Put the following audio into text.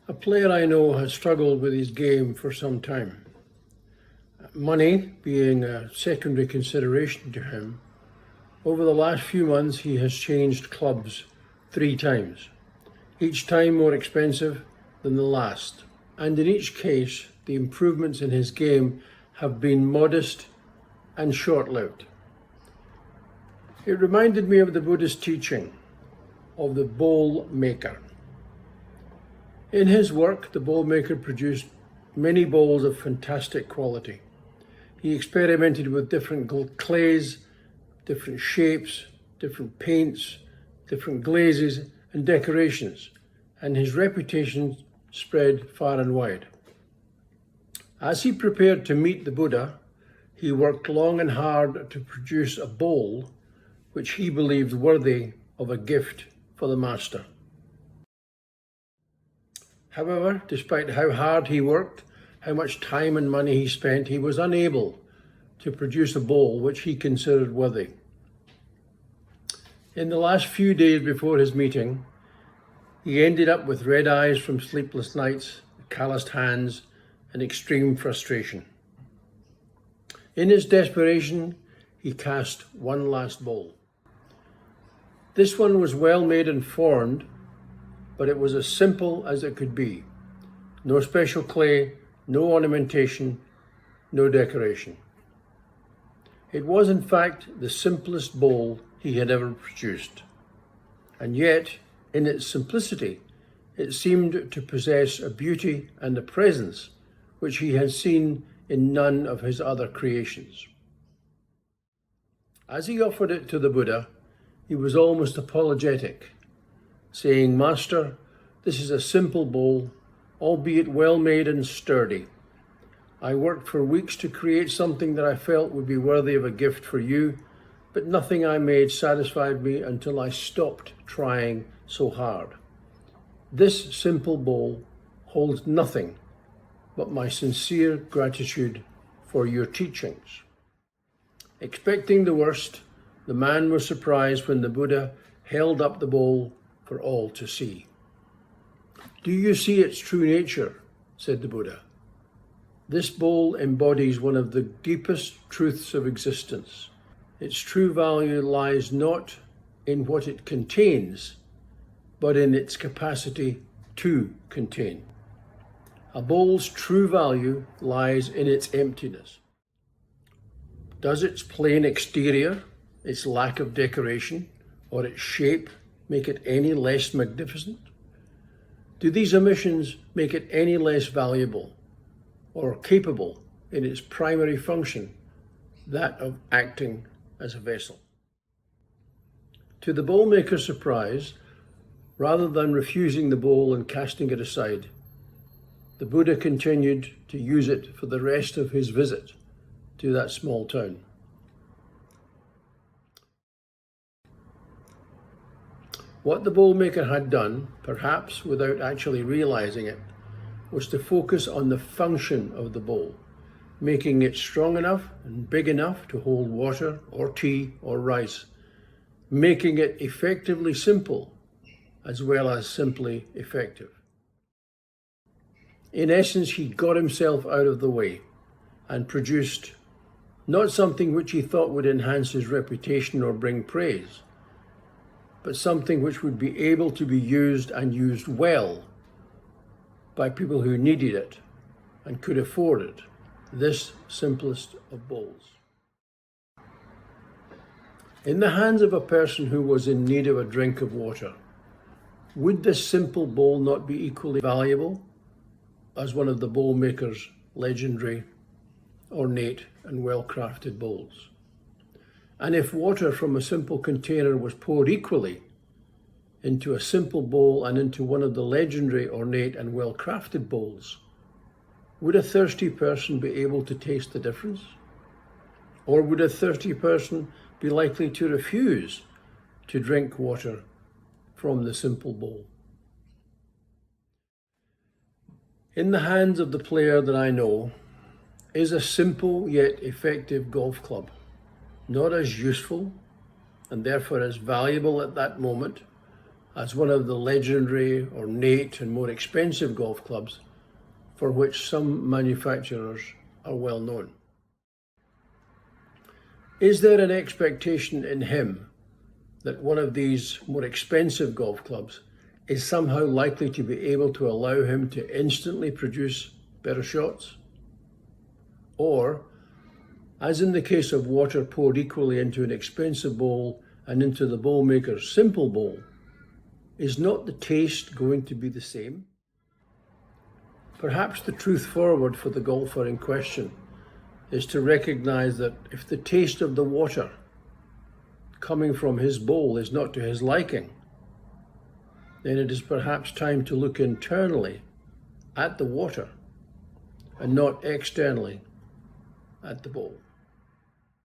A player I know has struggled with his game for some time. Money being a secondary consideration to him, over the last few months he has changed clubs 3 times, each time more expensive than the last. And in each case, the improvements in his game have been modest and short-lived. It reminded me of the Buddhist teaching of the bowl maker. In his work, the bowl maker produced many bowls of fantastic quality. He experimented with different clays, different shapes, different paints, different glazes and decorations, and his reputation spread far and wide. As he prepared to meet the Buddha, he worked long and hard to produce a bowl which he believed worthy of a gift for the master. However, despite how hard he worked, how much time and money he spent, he was unable to produce a bowl which he considered worthy. In the last few days before his meeting, he ended up with red eyes from sleepless nights, calloused hands, and extreme frustration. In his desperation, he cast one last bowl. This one was well made and formed, but it was as simple as it could be. No special clay, no ornamentation, no decoration. It was in fact the simplest bowl he had ever produced. And yet, in its simplicity, it seemed to possess a beauty and a presence which he had seen in none of his other creations. As he offered it to the Buddha, he was almost apologetic, saying, "Master, this is a simple bowl, albeit well made and sturdy. I worked for weeks to create something that I felt would be worthy of a gift for you, but nothing I made satisfied me until I stopped trying so hard. This simple bowl holds nothing but my sincere gratitude for your teachings." Expecting the worst, the man was surprised when the Buddha held up the bowl for all to see. "Do you see its true nature?" said the Buddha. "This bowl embodies one of the deepest truths of existence. Its true value lies not in what it contains, but in its capacity to contain. A bowl's true value lies in its emptiness. Does its plain exterior, its lack of decoration, or its shape make it any less magnificent? Do these omissions make it any less valuable or capable in its primary function, that of acting as a vessel?" To the bowl maker's surprise, rather than refusing the bowl and casting it aside, the Buddha continued to use it for the rest of his visit to that small town. What the bowl maker had done, perhaps without actually realizing it, was to focus on the function of the bowl, making it strong enough and big enough to hold water or tea or rice, making it effectively simple as well as simply effective. In essence, he got himself out of the way and produced not something which he thought would enhance his reputation or bring praise, but something which would be able to be used and used well by people who needed it and could afford it, this simplest of bowls. In the hands of a person who was in need of a drink of water, would this simple bowl not be equally valuable as one of the bowl maker's legendary, ornate and well-crafted bowls? And if water from a simple container was poured equally into a simple bowl and into one of the legendary, ornate and well-crafted bowls, would a thirsty person be able to taste the difference? Or would a thirsty person be likely to refuse to drink water from the simple bowl? In the hands of the player that I know is a simple yet effective golf club, not as useful and therefore as valuable at that moment as one of the legendary, ornate, and more expensive golf clubs for which some manufacturers are well known. Is there an expectation in him that one of these more expensive golf clubs is somehow likely to be able to allow him to instantly produce better shots? Or, as in the case of water poured equally into an expensive bowl and into the bowl maker's simple bowl, is not the taste going to be the same? Perhaps the truth forward for the golfer in question is to recognize that if the taste of the water coming from his bowl is not to his liking, then it is perhaps time to look internally at the water and not externally at the bowl.